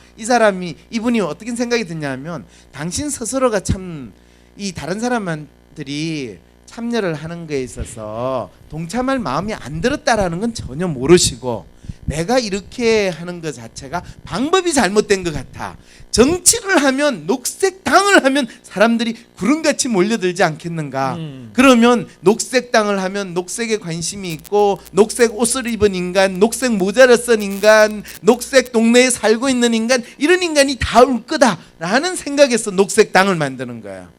이분이 어떻게 생각이 드냐면 당신 스스로가 참 이 다른 사람들이 참여를 하는 거에 있어서 동참할 마음이 안 들었다라는 건 전혀 모르시고 내가 이렇게 하는 것 자체가 방법이 잘못된 것 같아. 정치를 하면 녹색당을 하면 사람들이 구름같이 몰려들지 않겠는가. 그러면 녹색당을 하면 녹색에 관심이 있고 녹색 옷을 입은 인간, 녹색 모자를 쓴 인간, 녹색 동네에 살고 있는 인간 이런 인간이 다 올 거다라는 생각에서 녹색당을 만드는 거야.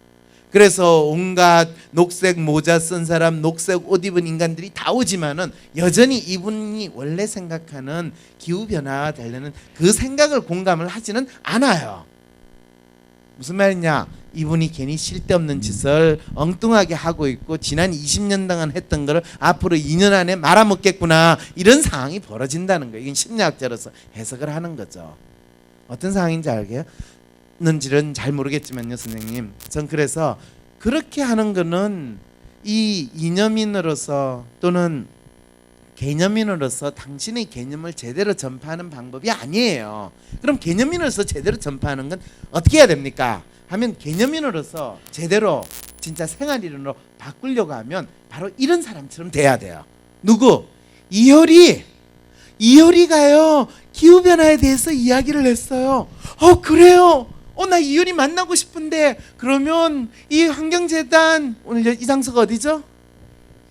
그래서 온갖 녹색 모자 쓴 사람, 녹색 옷 입은 인간들이 다 오지만은 여전히 이분이 원래 생각하는 기후변화가 되려는 그 생각을 공감을 하지는 않아요. 무슨 말이냐? 이분이 괜히 쓸데없는 짓을 엉뚱하게 하고 있고 지난 20년 동안 했던 거를 앞으로 2년 안에 말아먹겠구나 이런 상황이 벌어진다는 거예요. 이건 심리학자로서 해석을 하는 거죠. 어떤 상황인지 알게요? 는지는 잘 모르겠지만요, 선생님. 전 그래서 그렇게 하는 거는 이 이념인으로서 또는 개념인으로서 당신의 개념을 제대로 전파하는 방법이 아니에요. 그럼 개념인으로서 제대로 전파하는 건 어떻게 해야 됩니까? 하면 개념인으로서 제대로 진짜 생활인으로 바꾸려고 하면 바로 이런 사람처럼 돼야 돼요. 누구? 이효리가요 기후변화에 대해서 이야기를 했어요. 그래요? 나 이효리 만나고 싶은데 그러면 이 환경재단 오늘 이 장소가 어디죠?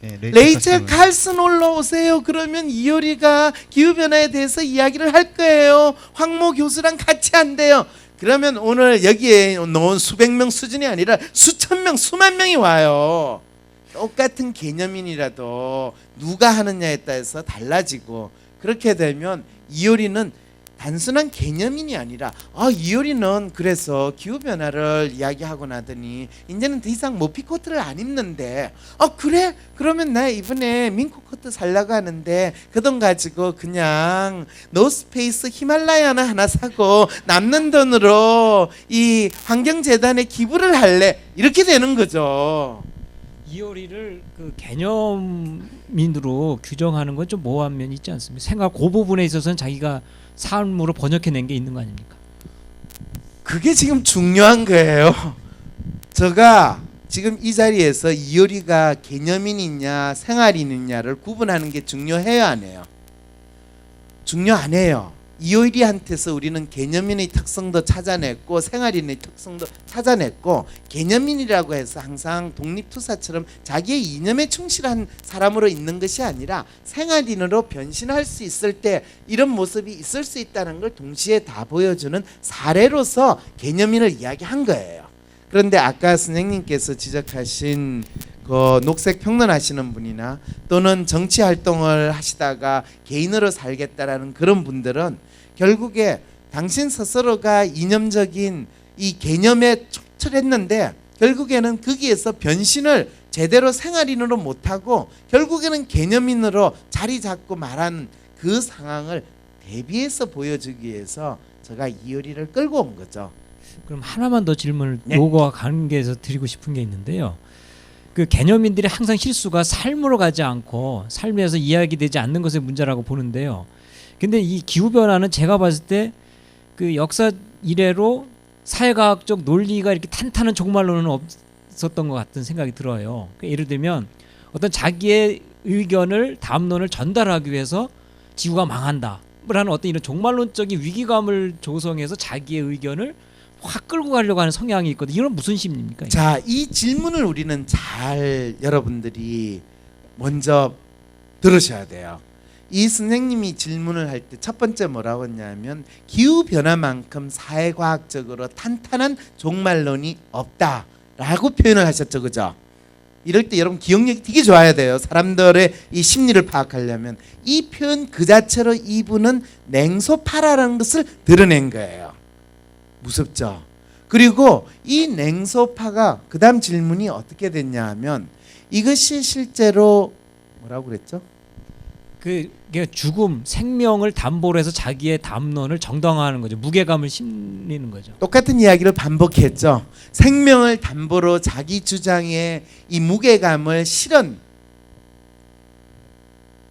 예, 레이첼 칼슨 올라오세요. 그러면 이효리가 기후변화에 대해서 이야기를 할 거예요. 황모 교수랑 같이 한대요. 그러면 오늘 여기에 놓은 수백 명 수준이 아니라 수천 명, 수만 명이 와요. 똑같은 개념인이라도 누가 하느냐에 따라서 달라지고 그렇게 되면 이효리는 단순한 개념인이 아니라 이효리는 그래서 기후변화를 이야기하고 나더니 이제는 더 이상 모피코트를 안 입는데 그래? 그러면 나 이번에 민코코트 살려고 하는데 그 돈 가지고 그냥 노스페이스 히말라야나 하나 사고 남는 돈으로 이 환경재단에 기부를 할래 이렇게 되는 거죠. 이효리를 그 개념인으로 규정하는 건 좀 모호한 면이 있지 않습니까? 생각 그 부분에 있어서는 자기가 삶으로 번역해낸 게 있는 거 아닙니까? 그게 지금 중요한 거예요. 제가 지금 이 자리에서 이효리가 개념인이냐 생활인이냐를 구분하는 게 중요해요, 안 해요? 중요 안 해요. 이효리한테서 우리는 개념인의 특성도 찾아냈고 생활인의 특성도 찾아냈고, 개념인이라고 해서 항상 독립투사처럼 자기의 이념에 충실한 사람으로 있는 것이 아니라 생활인으로 변신할 수 있을 때 이런 모습이 있을 수 있다는 걸 동시에 다 보여주는 사례로서 개념인을 이야기한 거예요. 그런데 아까 선생님께서 지적하신 그 녹색 평론하시는 분이나 또는 정치 활동을 하시다가 개인으로 살겠다라는 그런 분들은 결국에 당신 스스로가 이념적인 이 개념에 촉철했는데 결국에는 거기에서 변신을 제대로 생활인으로 못하고 결국에는 개념인으로 자리 잡고 말한 그 상황을 대비해서 보여주기 위해서 제가 이효리를 끌고 온 거죠. 그럼 하나만 더 질문을 네. 요거와 관계해서 드리고 싶은 게 있는데요. 그 개념인들이 항상 실수가 삶으로 가지 않고 삶에서 이야기되지 않는 것의 문제라고 보는데요. 근데 이 기후 변화는 제가 봤을 때 그 역사 이래로 사회과학적 논리가 이렇게 탄탄한 종말론은 없었던 것 같은 생각이 들어요. 그러니까 예를 들면 어떤 자기의 의견을 담론을 전달하기 위해서 지구가 망한다 라는 어떤 이런 종말론적인 위기감을 조성해서 자기의 의견을 확 끌고 가려고 하는 성향이 있거든요. 이건 무슨 심리입니까? 이게? 자, 이 질문을 우리는 잘 여러분들이 먼저 들으셔야 돼요. 이 선생님이 질문을 할 때 첫 번째 뭐라고 했냐면 기후 변화만큼 사회과학적으로 탄탄한 종말론이 없다라고 표현을 하셨죠, 그죠? 이럴 때 여러분 기억력이 되게 좋아야 돼요. 사람들의 이 심리를 파악하려면 이 표현 그 자체로 이분은 냉소파라는 것을 드러낸 거예요. 무섭죠? 그리고 이 냉소파가 그 다음 질문이 어떻게 됐냐 하면 이것이 실제로 뭐라고 그랬죠? 그 죽음, 생명을 담보로 해서 자기의 담론을 정당화하는 거죠. 무게감을 심리는 거죠. 똑같은 이야기를 반복했죠. 생명을 담보로 자기 주장에 이 무게감을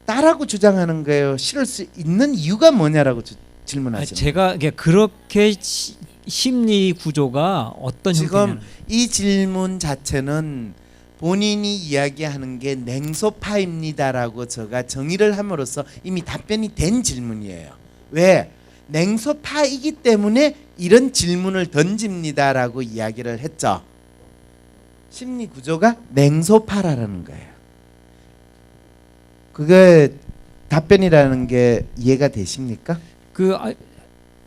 따라고 주장하는 거예요. 실을 수 있는 이유가 뭐냐라고 질문하시는 거예요. 제가 이게 그렇게 심리 구조가 어떤 지금 형태냐는 이 질문 자체는 본인이 이야기하는 게 냉소파입니다라고 제가 정의를 함으로써 이미 답변이 된 질문이에요. 왜? 냉소파이기 때문에 이런 질문을 던집니다라고 이야기를 했죠. 심리 구조가 냉소파라는 거예요. 그게 답변이라는 게 이해가 되십니까?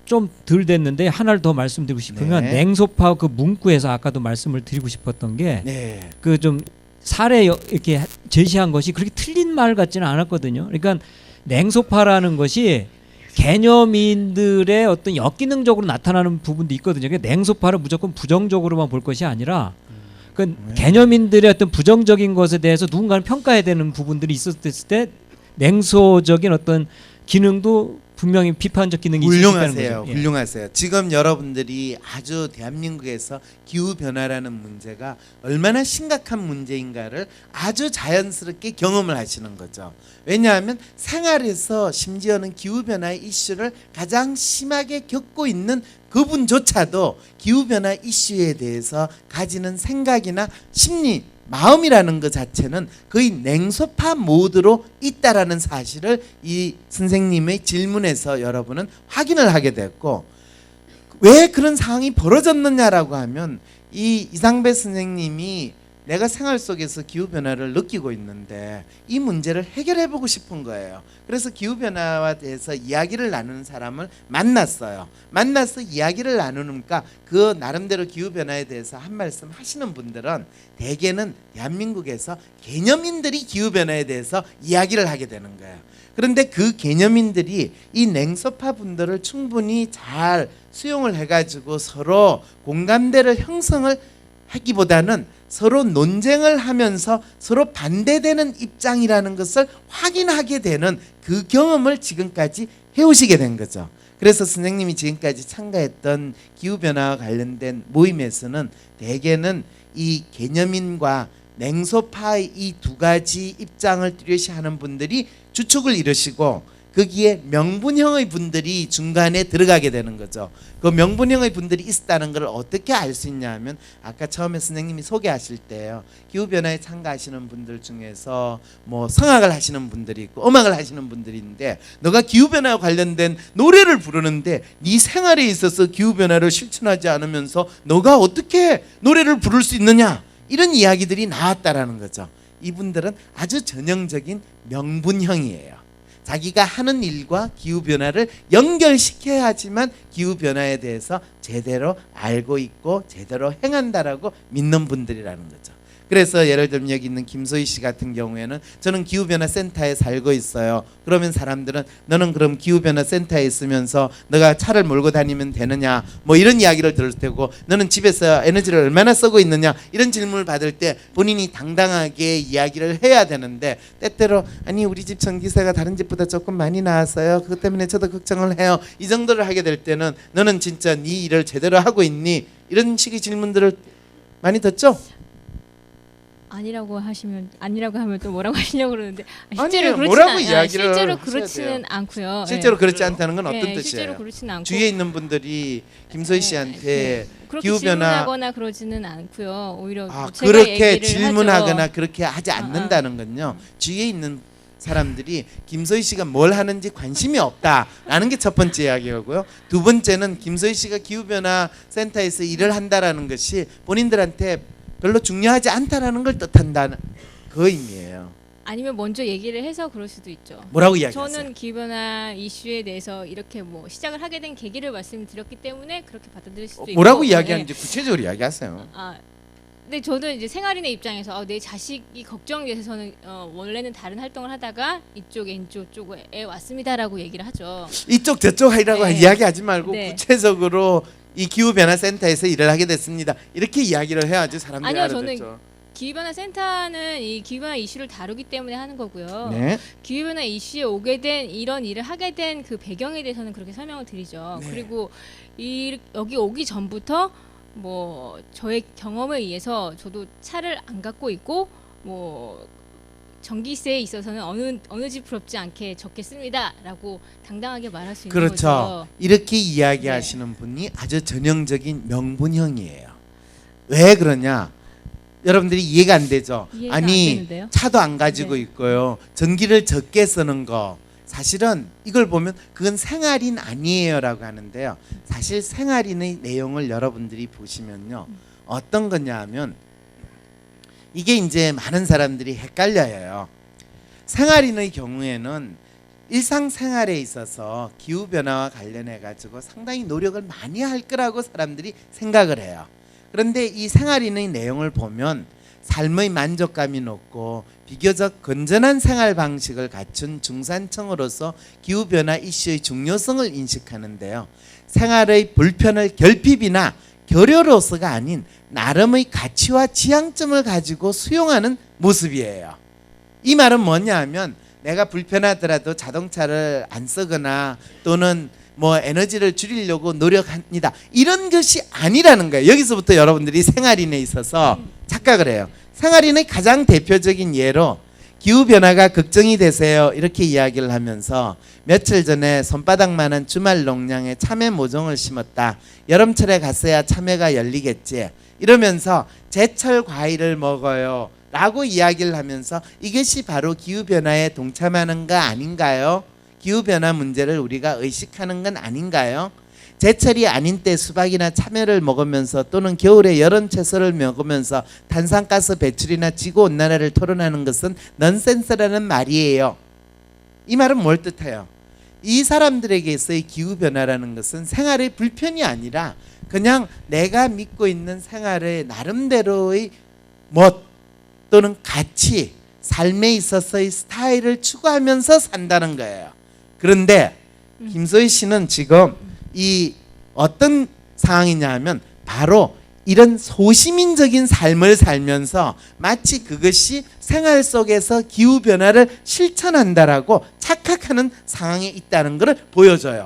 좀 덜 됐는데 하나를 더 말씀드리고 싶으면 네. 냉소파 그 문구에서 아까도 말씀을 드리고 싶었던 게 네. 그 좀 사례 이렇게 제시한 것이 그렇게 틀린 말 같지는 않았거든요. 그러니까 냉소파라는 것이 개념인들의 어떤 역기능적으로 나타나는 부분도 있거든요. 그러니까 냉소파를 무조건 부정적으로만 볼 것이 아니라 그 개념인들의 어떤 부정적인 것에 대해서 누군가는 평가해야 되는 부분들이 있었을 때 냉소적인 어떤 기능도 분명히 비판적 기능이 있다는 훌륭하세요. 거죠. 예. 훌륭하세요. 지금 여러분들이 아주 대한민국에서 기후 변화라는 문제가 얼마나 심각한 문제인가를 아주 자연스럽게 경험을 하시는 거죠. 왜냐하면 생활에서 심지어는 기후 변화의 이슈를 가장 심하게 겪고 있는 그분조차도 기후 변화 이슈에 대해서 가지는 생각이나 심리 마음이라는 것 자체는 거의 냉소파 모드로 있다라는 사실을 이 선생님의 질문에서 여러분은 확인을 하게 됐고, 왜 그런 상황이 벌어졌느냐라고 하면 이 이상배 선생님이 내가 생활 속에서 기후변화를 느끼고 있는데 이 문제를 해결해 보고 싶은 거예요. 그래서 기후변화에 대해서 이야기를 나누는 사람을 만났어요. 만나서 이야기를 나누니까 그 나름대로 기후변화에 대해서 한 말씀 하시는 분들은 대개는 대한민국에서 개념인들이 기후변화에 대해서 이야기를 하게 되는 거예요. 그런데 그 개념인들이 이 냉소파 분들을 충분히 잘 수용을 해가지고 서로 공감대를 형성을 하기보다는 서로 논쟁을 하면서 서로 반대되는 입장이라는 것을 확인하게 되는 그 경험을 지금까지 해오시게 된 거죠. 그래서 선생님이 지금까지 참가했던 기후변화와 관련된 모임에서는 대개는 이 개념인과 냉소파의 이 두 가지 입장을 뚜렷이 하는 분들이 주축을 이루시고, 그 거기에 명분형의 분들이 중간에 들어가게 되는 거죠. 그 명분형의 분들이 있다는 걸 어떻게 알 수 있냐 하면 아까 처음에 선생님이 소개하실 때요. 기후변화에 참가하시는 분들 중에서 뭐 성악을 하시는 분들이 있고 음악을 하시는 분들이 있는데 너가 기후변화와 관련된 노래를 부르는데 네 생활에 있어서 기후변화를 실천하지 않으면서 너가 어떻게 노래를 부를 수 있느냐 이런 이야기들이 나왔다라는 거죠. 이분들은 아주 전형적인 명분형이에요. 자기가 하는 일과 기후변화를 연결시켜야지만 기후변화에 대해서 제대로 알고 있고 제대로 행한다라고 믿는 분들이라는 거죠. 그래서 예를 들면 여기 있는 김소희 씨 같은 경우에는 저는 기후변화 센터에 살고 있어요. 그러면 사람들은 너는 그럼 기후변화 센터에 있으면서 너가 차를 몰고 다니면 되느냐 뭐 이런 이야기를 들을 테고 너는 집에서 에너지를 얼마나 쓰고 있느냐 이런 질문을 받을 때 본인이 당당하게 이야기를 해야 되는데 때때로 아니 우리 집 전기세가 다른 집보다 조금 많이 나왔어요. 그것 때문에 저도 걱정을 해요. 이 정도를 하게 될 때는 너는 진짜 네 일을 제대로 하고 있니? 이런 식의 질문들을 많이 듣죠? 아니라고 하면 또 뭐라고 하시려고 그러는데 아니에요. 실제로 뭐라고 이야기를 실제로 하셔야 그렇지는 돼요. 않고요. 실제로 예. 그렇지 않다는 건 어떤 네, 뜻이에요? 실제로 그렇지는 않고 주위에 있는 분들이 김소희 씨한테 그렇게 기후변화 질문하거나 그러지는 않고요. 오히려 뭐 제가 그렇게 얘기를 질문하거나 하죠. 그렇게 하지 않는다는 건요. 주위에 있는 사람들이 김소희 씨가 뭘 하는지 관심이 없다라는 게 첫 번째 이야기고요. 두 번째는 김소희 씨가 기후변화 센터에서 일을 한다라는 것이 본인들한테 별로 중요하지 않다라는 걸 뜻한다는 그 의미예요. 아니면 먼저 얘기를 해서 그럴 수도 있죠. 뭐라고 이야기하세요? 저는 기후변화 이슈에 대해서 이렇게 뭐 시작을 하게 된 계기를 말씀드렸기 때문에 그렇게 받아들일 수도 있고. 뭐라고 이야기하는지 구체적으로 이야기하세요. 근데 저는 이제 생활인의 입장에서 내 자식이 걱정돼서 저는 원래는 다른 활동을 하다가 이쪽 NGO 쪽에 왔습니다라고 얘기를 하죠. 이쪽 저쪽 하라고 네. 이야기하지 말고 네. 구체적으로 이 기후변화 센터에서 일을 하게 됐습니다. 이렇게 이야기를 해야지 사람들이 아니요, 알아듣죠. 기후변화 센터는 이 기후변화 이슈를 다루기 때문에 하는 거고요. 네. 기후변화 이슈에 오게 된 이런 일을 하게 된 그 배경에 대해서는 그렇게 설명을 드리죠. 네. 그리고 여기 오기 전부터 뭐 저의 경험에 의해서 저도 차를 안 갖고 있고 뭐 전기세에 있어서는 어느 집 부럽지 않게 적게 씁니다라고 당당하게 말할 수 있는 그렇죠. 거죠. 이렇게 이야기하시는 분이 아주 전형적인 명분형이에요. 왜 그러냐? 여러분들이 이해가 안 되죠. 이해가 안 아니 되는데요? 차도 안 가지고 네. 있고요. 전기를 적게 쓰는 거. 사실은 이걸 보면 그건 생활인 아니에요라고 하는데요. 사실 생활인의 내용을 여러분들이 보시면요. 어떤 거냐 하면 이게 이제 많은 사람들이 헷갈려요. 생활인의 경우에는 일상생활에 있어서 기후변화와 관련해 가지고 상당히 노력을 많이 할 거라고 사람들이 생각을 해요. 그런데 이 생활인의 내용을 보면 삶의 만족감이 높고 비교적 건전한 생활 방식을 갖춘 중산층으로서 기후변화 이슈의 중요성을 인식하는데요. 생활의 불편을 결핍이나 결여로서가 아닌 나름의 가치와 지향점을 가지고 수용하는 모습이에요. 이 말은 뭐냐 하면 내가 불편하더라도 자동차를 안 쓰거나 또는 뭐 에너지를 줄이려고 노력합니다. 이런 것이 아니라는 거예요. 여기서부터 여러분들이 생활인에 있어서 착각을 해요. 생활인의 가장 대표적인 예로 기후변화가 걱정이 되세요 이렇게 이야기를 하면서 며칠 전에 손바닥만한 주말 농량에 참외 모종을 심었다. 여름철에 갔어야 참외가 열리겠지. 이러면서 제철 과일을 먹어요 라고 이야기를 하면서 이것이 바로 기후변화에 동참하는 거 아닌가요? 기후변화 문제를 우리가 의식하는 건 아닌가요? 제철이 아닌 때 수박이나 참외를 먹으면서 또는 겨울에 여름 채소를 먹으면서 탄산가스 배출이나 지구온난화를 토론하는 것은 넌센스라는 말이에요. 이 말은 뭘 뜻해요? 이 사람들에게서의 기후변화라는 것은 생활의 불편이 아니라 그냥 내가 믿고 있는 생활의 나름대로의 멋 또는 가치, 삶에 있어서의 스타일을 추구하면서 산다는 거예요. 그런데 김소희 씨는 지금 이 어떤 상황이냐 하면 바로 이런 소시민적인 삶을 살면서 마치 그것이 생활 속에서 기후변화를 실천한다라고 착각하는 상황에 있다는 것을 보여줘요.